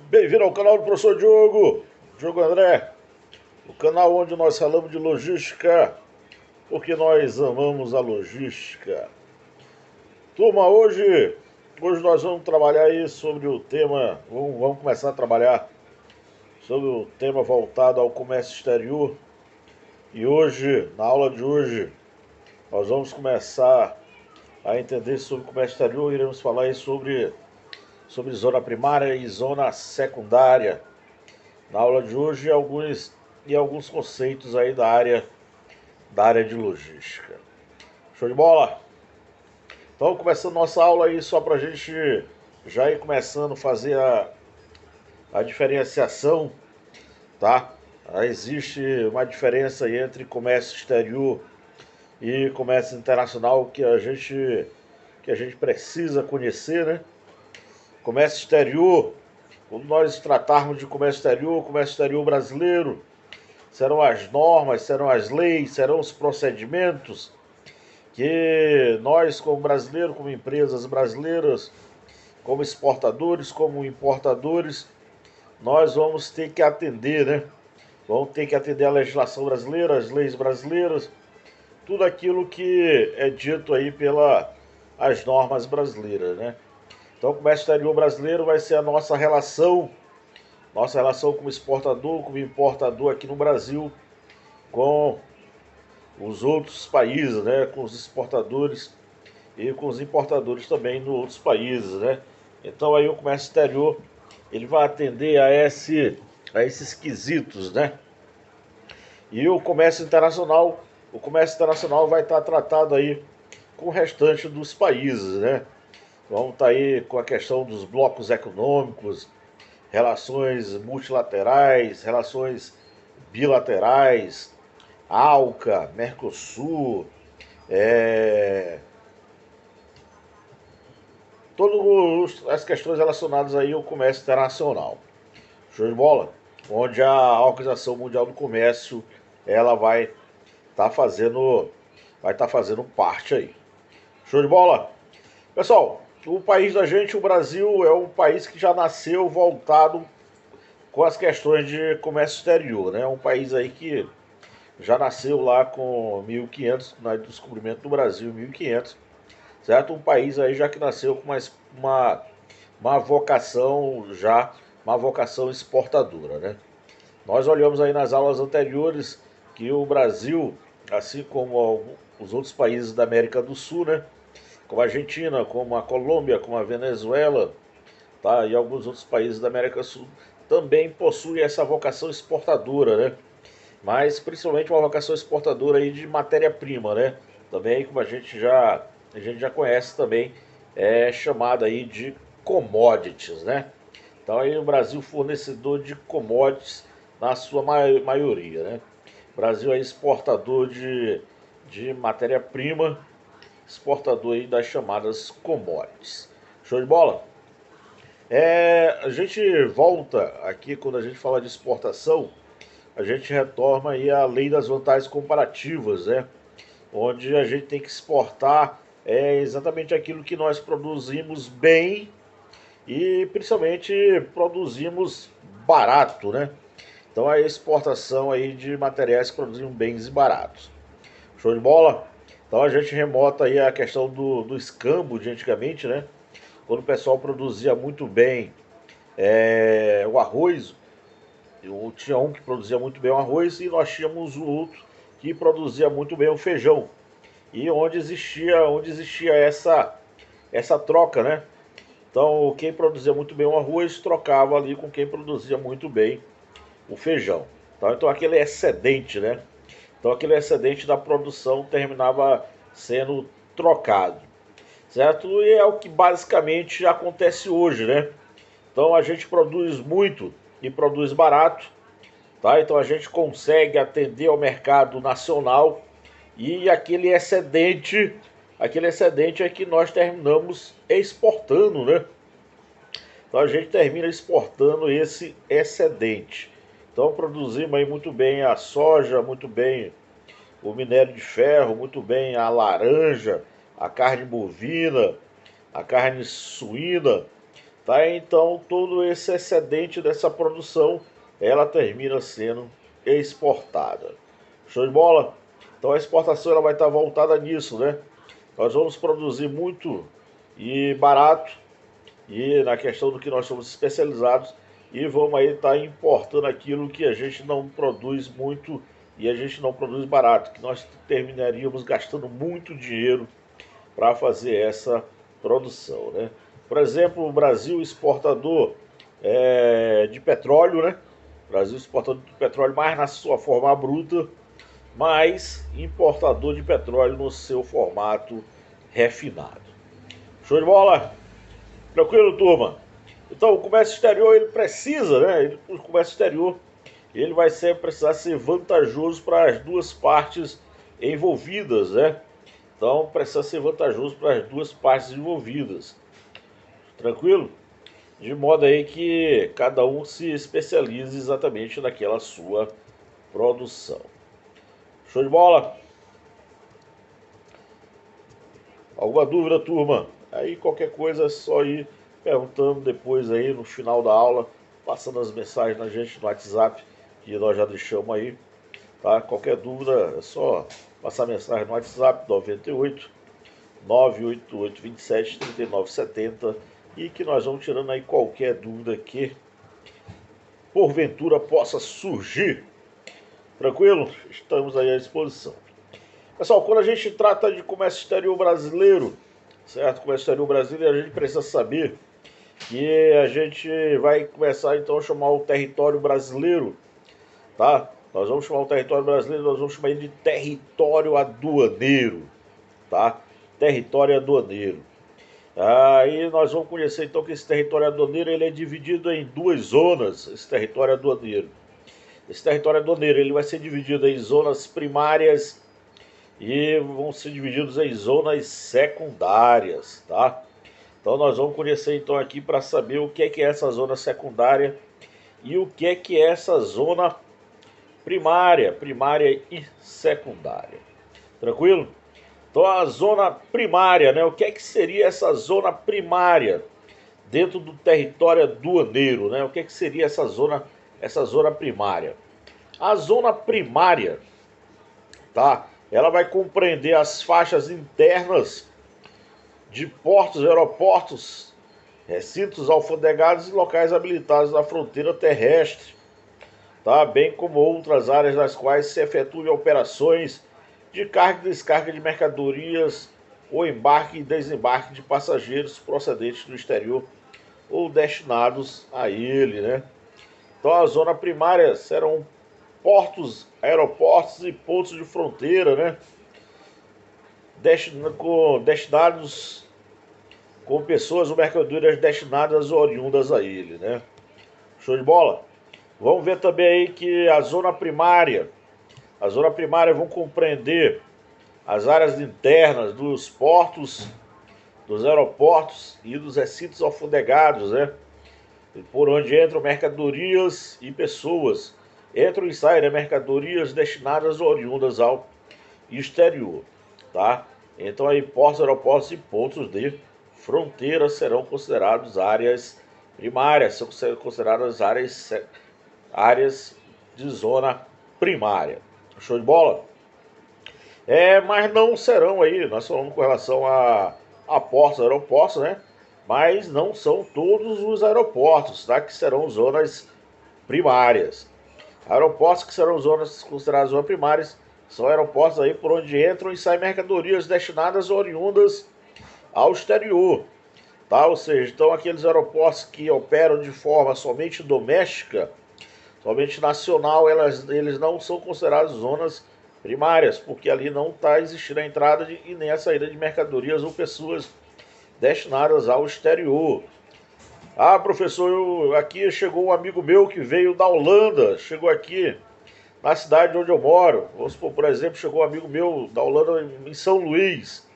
Bem-vindo ao canal do Professor Diogo André, o canal onde nós falamos de logística, porque nós amamos a logística. Turma, hoje nós vamos trabalhar aí sobre o tema, vamos começar a trabalhar sobre o tema voltado ao comércio exterior. E hoje, na aula de hoje, nós vamos começar a entender sobre o comércio exterior, iremos falar aí sobre zona primária e zona secundária. Na aula de hoje, alguns conceitos aí da área de logística. Show de bola? Então, começando nossa aula aí, só para a gente já ir começando a fazer a diferenciação, tá? Existe uma diferença aí entre comércio exterior e comércio internacional que a gente precisa conhecer, né? Comércio exterior, quando nós tratarmos de comércio exterior brasileiro, serão as normas, serão as leis, serão os procedimentos que nós, como brasileiros, como empresas brasileiras, como exportadores, como importadores, nós vamos ter que atender, né? Vamos ter que atender a legislação brasileira, as leis brasileiras, tudo aquilo que é dito aí as normas brasileiras, né? Então, o comércio exterior brasileiro vai ser a nossa relação como exportador, como importador aqui no Brasil, com os outros países, né? Com os exportadores e com os importadores também nos outros países, né? Então, aí o comércio exterior ele vai atender a esses quesitos, né? E o comércio internacional vai estar tratado aí com o restante dos países, né? Vamos estar aí com a questão dos blocos econômicos, relações multilaterais, relações bilaterais, ALCA, Mercosul, todas as questões relacionadas aí ao comércio internacional. Show de bola? Onde a Organização Mundial do Comércio ela vai estar fazendo parte aí. Show de bola? Pessoal, o país da gente, o Brasil, é um país que já nasceu voltado com as questões de comércio exterior, né? Um país aí que já nasceu lá com 1500, no descobrimento do Brasil, 1500, certo? Um país aí já que nasceu com uma vocação uma vocação exportadora, né? Nós olhamos aí nas aulas anteriores que o Brasil, assim como os outros países da América do Sul, né? Como a Argentina, como a Colômbia, como a Venezuela, tá? E alguns outros países da América do Sul também possuem essa vocação exportadora, né? Mas principalmente uma vocação exportadora aí de matéria-prima, né? Também, como a gente já conhece também, é chamada aí de commodities, né? Então aí o Brasil fornecedor de commodities na sua maioria, né? O Brasil é exportador de matéria-prima, exportador aí das chamadas commodities. Show de bola? A gente volta aqui quando a gente fala de exportação, a gente retorna aí a lei das vantagens comparativas, né? Onde a gente tem que exportar exatamente aquilo que nós produzimos bem e principalmente produzimos barato, né? Então a exportação aí de materiais que produzem bens e baratos. Show de bola? Então a gente remota aí a questão do escambo de antigamente, né? Quando o pessoal produzia muito bem o arroz, eu tinha um que produzia muito bem o arroz e nós tínhamos o outro que produzia muito bem o feijão. E onde existia essa troca, né? Então, quem produzia muito bem o arroz trocava ali com quem produzia muito bem o feijão. Então aquele excedente, né? Então, aquele excedente da produção terminava sendo trocado, certo? E é o que basicamente acontece hoje, né? Então, a gente produz muito e produz barato, tá? Então, a gente consegue atender ao mercado nacional e aquele excedente é que nós terminamos exportando, né? Então a gente termina exportando esse excedente. Então produzimos aí muito bem a soja, muito bem o minério de ferro, muito bem a laranja, a carne bovina, a carne suína, tá? Então todo esse excedente dessa produção, ela termina sendo exportada. Show de bola? Então a exportação ela vai estar voltada nisso, né? Nós vamos produzir muito e barato, e na questão do que nós somos especializados, e vamos aí estar importando aquilo que a gente não produz muito e a gente não produz barato, que nós terminaríamos gastando muito dinheiro para fazer essa produção, né? Por exemplo, o Brasil exportador de petróleo, né? Brasil exportador de petróleo mais na sua forma bruta, mas importador de petróleo no seu formato refinado. Show de bola? Tranquilo, turma? Então, o comércio exterior, ele precisa, né? O comércio exterior, ele vai precisar ser vantajoso para as duas partes envolvidas, né? Então, precisa ser vantajoso para as duas partes envolvidas. Tranquilo? De modo aí que cada um se especialize exatamente naquela sua produção. Show de bola? Alguma dúvida, turma? Aí qualquer coisa é só ir perguntando depois aí no final da aula, passando as mensagens na gente no WhatsApp, que nós já deixamos aí, tá? Qualquer dúvida é só passar mensagem no WhatsApp 98 988 27 39 70 e que nós vamos tirando aí qualquer dúvida que porventura possa surgir. Tranquilo? Estamos aí à disposição. Pessoal, quando a gente trata de comércio exterior brasileiro, certo? Comércio exterior brasileiro, a gente precisa saber que a gente vai começar então a chamar o território brasileiro, tá? Nós vamos chamar o território brasileiro, nós vamos chamar ele de território aduaneiro, tá? Território aduaneiro. Aí nós vamos conhecer então que esse território aduaneiro ele é dividido em duas zonas, esse território aduaneiro. Esse território aduaneiro ele vai ser dividido em zonas primárias e vão ser divididos em zonas secundárias, tá? Então nós vamos conhecer então aqui para saber o que é essa zona secundária e o que é essa zona primária e secundária. Tranquilo? Então a zona primária, né? O que seria essa zona primária dentro do território aduaneiro, né? O que seria essa zona primária? A zona primária, tá? Ela vai compreender as faixas internas de portos, aeroportos, recintos alfandegados e locais habilitados na fronteira terrestre, tá? Bem como outras áreas nas quais se efetuam operações de carga e descarga de mercadorias ou embarque e desembarque de passageiros procedentes do exterior ou destinados a ele, né? Então a zona primária serão portos, aeroportos e pontos de fronteira, né? Destinados com pessoas ou mercadorias destinadas ou oriundas a ele, né? Show de bola? Vamos ver também aí que a zona primária vão compreender as áreas internas dos portos, dos aeroportos e dos recintos alfandegados, né? Por onde entram mercadorias e pessoas. Entram e saem, né? Mercadorias destinadas ou oriundas ao exterior, tá? Então aí portos, aeroportos e pontos de fronteira serão considerados áreas primárias, são consideradas áreas de zona primária. Show de bola? Mas não serão aí, nós falamos com relação a portos, aeroportos, né? Mas não são todos os aeroportos, tá? Que serão zonas primárias. Aeroportos que serão zonas consideradas zonas primárias são aeroportos aí por onde entram e saem mercadorias destinadas ou oriundas ao exterior, tá? Ou seja, então aqueles aeroportos que operam de forma somente doméstica, somente nacional, eles não são considerados zonas primárias, porque ali não está existindo a entrada e nem a saída de mercadorias ou pessoas destinadas ao exterior. Ah, professor, aqui chegou um amigo meu que veio da Holanda, chegou aqui na cidade onde eu moro. Vamos supor, por exemplo, chegou um amigo meu da Holanda em São Luís,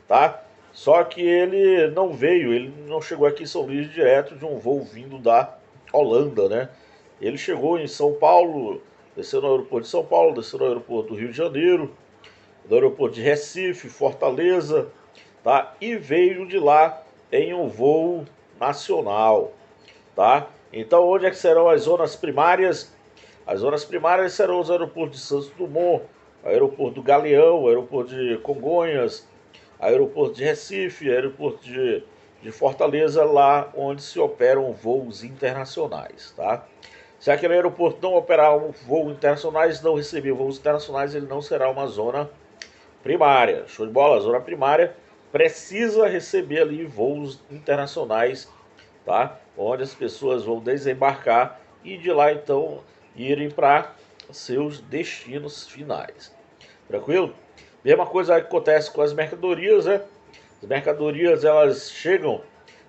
tá? Só que ele não chegou aqui em São Luís direto de um voo vindo da Holanda, né? Ele chegou em São Paulo, desceu no aeroporto de São Paulo, desceu no aeroporto do Rio de Janeiro, no aeroporto de Recife, Fortaleza, tá? E veio de lá em um voo nacional, tá? Então, onde é que serão as zonas primárias? As zonas primárias serão os aeroportos de Santos Dumont, aeroporto do Galeão, aeroporto de Congonhas, aeroporto de Recife, aeroporto de Fortaleza, lá onde se operam voos internacionais, tá? Se aquele aeroporto não operar um voo internacionais, não receber voos internacionais, ele não será uma zona primária. Show de bola? A zona primária precisa receber ali voos internacionais, tá? Onde as pessoas vão desembarcar e de lá então irem para seus destinos finais. Tranquilo? Mesma coisa que acontece com as mercadorias, né? As mercadorias elas chegam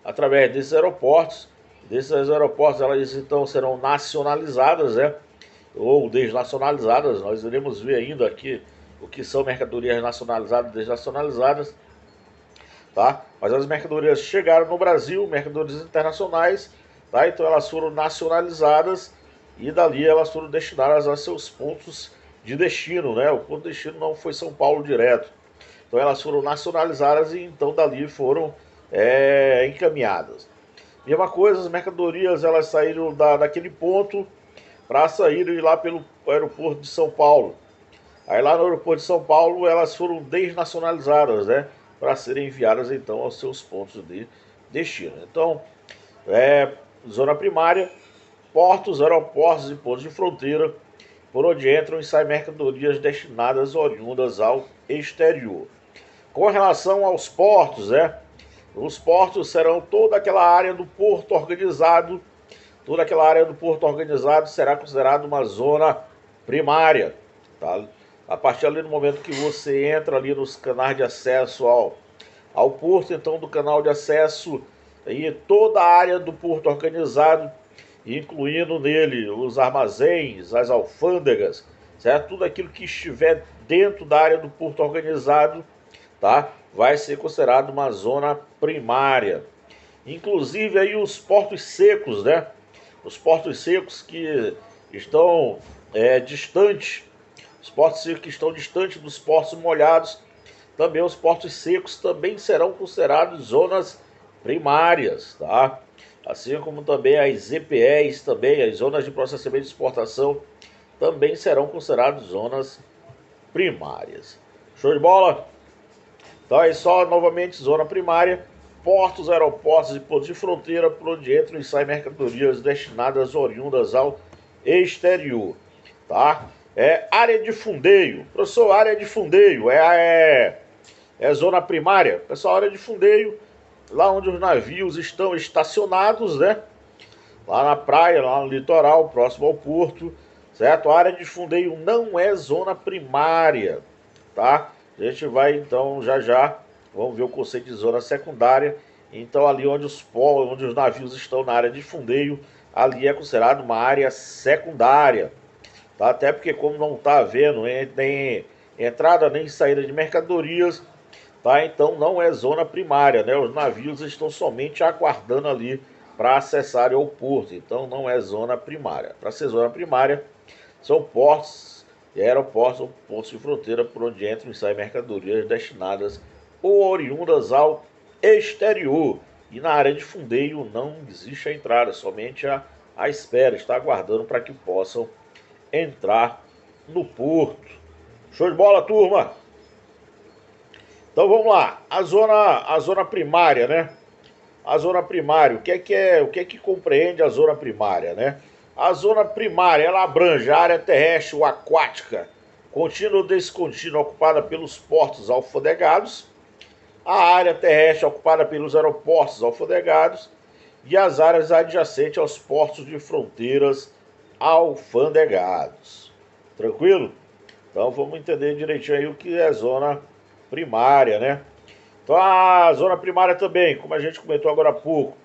através desses aeroportos. Desses aeroportos elas então serão nacionalizadas, né? Ou desnacionalizadas. Nós iremos ver ainda aqui o que são mercadorias nacionalizadas e desnacionalizadas, tá? Mas as mercadorias chegaram no Brasil, mercadorias internacionais, tá? Então elas foram nacionalizadas e dali elas foram destinadas a seus pontos de destino, né? O ponto de destino não foi São Paulo direto. Então elas foram nacionalizadas e então dali foram encaminhadas. Mesma coisa, as mercadorias elas saíram daquele ponto para saírem lá pelo aeroporto de São Paulo. Aí lá no aeroporto de São Paulo elas foram desnacionalizadas, né? Para serem enviadas então aos seus pontos de destino. Então, zona primária, portos, aeroportos e pontos de fronteira, por onde entram e saem mercadorias destinadas oriundas ao exterior. Com relação aos portos, os portos serão toda aquela área do porto organizado, toda aquela área do porto organizado será considerada uma zona primária, tá? A partir ali do momento que você entra ali nos canais de acesso ao porto, então do canal de acesso e toda a área do porto organizado, incluindo nele os armazéns, as alfândegas, certo? Tudo aquilo que estiver dentro da área do porto organizado, tá? Vai ser considerado uma zona primária. Inclusive aí os portos secos, né? Os portos secos que estão distantes, os portos secos que estão distantes dos portos molhados, também os portos secos também serão considerados zonas primárias, tá? Assim como também as EPEs, também as zonas de processamento de exportação, também serão consideradas zonas primárias. Show de bola? Então é só novamente zona primária, portos, aeroportos e pontos de fronteira por onde entram e saem mercadorias destinadas oriundas ao exterior, tá? Área de fundeio. Professor, área de fundeio é zona primária. Pessoal, área de fundeio, lá onde os navios estão estacionados, né? Lá na praia, lá no litoral, próximo ao porto, certo? A área de fundeio não é zona primária, tá? A gente vai então já, vamos ver o conceito de zona secundária. Então ali onde os navios estão na área de fundeio, ali é considerado uma área secundária, tá? Até porque como não está havendo nem entrada nem saída de mercadorias, tá? Então não é zona primária, né? Os navios estão somente aguardando ali para acessarem o porto, então não é zona primária. Para ser zona primária, são portos e aeroportos ou pontos de fronteira por onde entram e saem mercadorias destinadas ou oriundas ao exterior. E na área de fundeio não existe a entrada, somente a espera, está aguardando para que possam entrar no porto. Show de bola, turma? Então vamos lá, a zona primária, né? A zona primária, o que é que compreende a zona primária, né? A zona primária, ela abrange a área terrestre ou aquática, contínua ou descontínua, ocupada pelos portos alfandegados, a área terrestre ocupada pelos aeroportos alfandegados e as áreas adjacentes aos portos de fronteiras alfandegados. Tranquilo? Então vamos entender direitinho aí o que é zona primária, né? Então a zona primária também, como a gente comentou agora há pouco,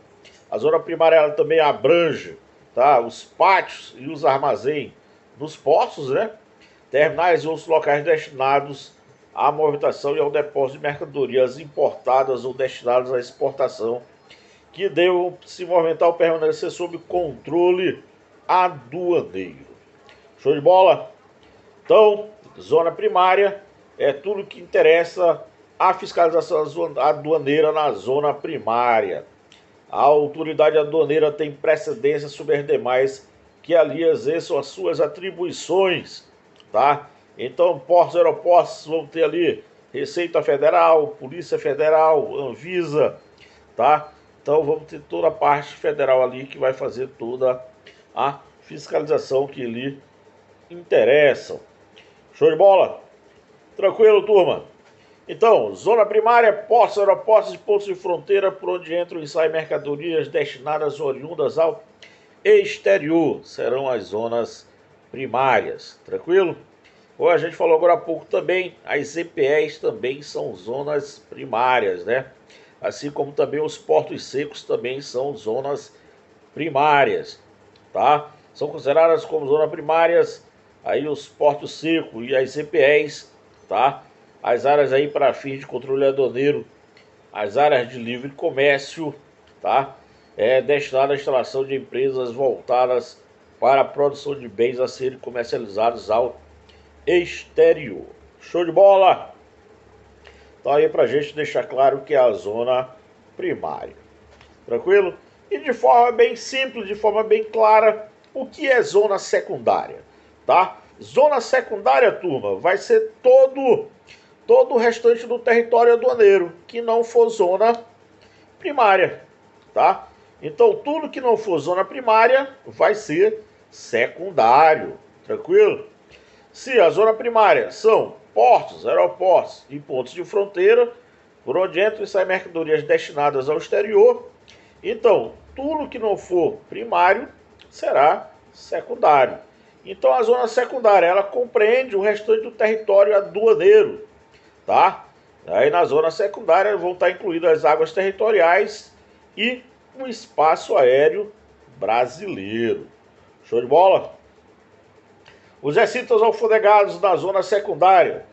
a zona primária ela também abrange, tá, os pátios e os armazéns nos portos, né? Terminais e outros locais destinados à movimentação e ao depósito de mercadorias importadas ou destinadas à exportação, que devam se movimentar ou permanecer sob controle aduaneiro. Show de bola? Então, zona primária é tudo que interessa a fiscalização aduaneira na zona primária. A autoridade aduaneira tem precedência sobre as demais que ali exerçam as suas atribuições, tá? Então, portos e aeroportos vão ter ali Receita Federal, Polícia Federal, Anvisa, tá? Então vamos ter toda a parte federal ali que vai fazer toda a fiscalização que lhe interessa. Show de bola? Tranquilo, turma? Então, zona primária, portos, aeroportos e pontos de fronteira por onde entram e saem mercadorias destinadas oriundas ao exterior. Serão as zonas primárias. Tranquilo? Ou a gente falou agora há pouco também, as EPEs também são zonas primárias, né? Assim como também os portos secos também são zonas primárias, tá? São consideradas como zonas primárias aí os portos secos e as EPEs, tá? As áreas aí para fins de controle aduaneiro, as áreas de livre comércio, tá? Destinada à instalação de empresas voltadas para a produção de bens a serem comercializados ao exterior. Show de bola? Então aí pra gente deixar claro que é a zona primária. Tranquilo? E de forma bem simples, de forma bem clara, o que é zona secundária, tá? Zona secundária, turma, vai ser todo o restante do território aduaneiro que não for zona primária, tá? Então tudo que não for zona primária vai ser secundário, tranquilo? Se a zona primária são portos, aeroportos e pontos de fronteira, por onde entram e saem mercadorias destinadas ao exterior, então tudo que não for primário será secundário. Então a zona secundária ela compreende o restante do território aduaneiro, tá? Aí na zona secundária vão estar incluídas as águas territoriais e o espaço aéreo brasileiro. Show de bola? Os recintos alfandegados na zona secundária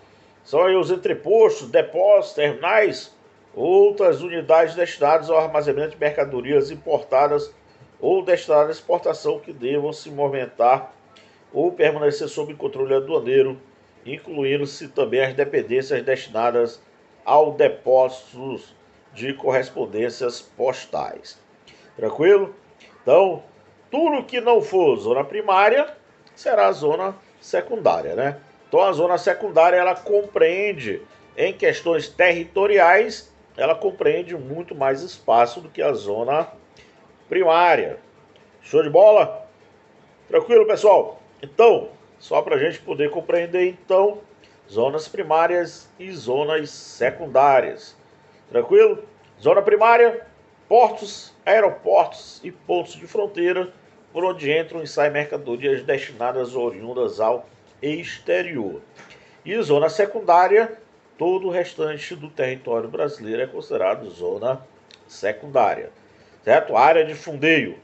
são aí os entrepostos, depósitos, terminais, outras unidades destinadas ao armazenamento de mercadorias importadas ou destinadas à exportação que devam se movimentar ou permanecer sob controle aduaneiro, incluindo-se também as dependências destinadas ao depósitos de correspondências postais. Tranquilo? Então, tudo que não for zona primária será a zona secundária, né? Então a zona secundária ela compreende, em questões territoriais, ela compreende muito mais espaço do que a zona primária. Show de bola? Tranquilo, pessoal? Então, só para a gente poder compreender, então, zonas primárias e zonas secundárias. Tranquilo? Zona primária, portos, aeroportos e pontos de fronteira, por onde entram e saem mercadorias destinadas ou oriundas ao exterior. E zona secundária, todo o restante do território brasileiro é considerado zona secundária. Certo? Área de fundeio,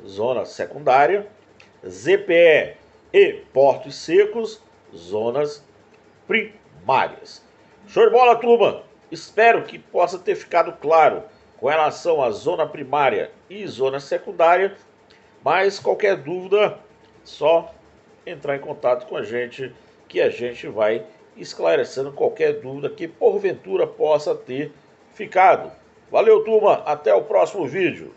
zona secundária. ZPE e portos secos, zonas primárias. Show de bola, turma! Espero que possa ter ficado claro com relação à zona primária e zona secundária. Mas qualquer dúvida, só entrar em contato com a gente, que a gente vai esclarecendo qualquer dúvida que porventura possa ter ficado. Valeu, turma, até o próximo vídeo.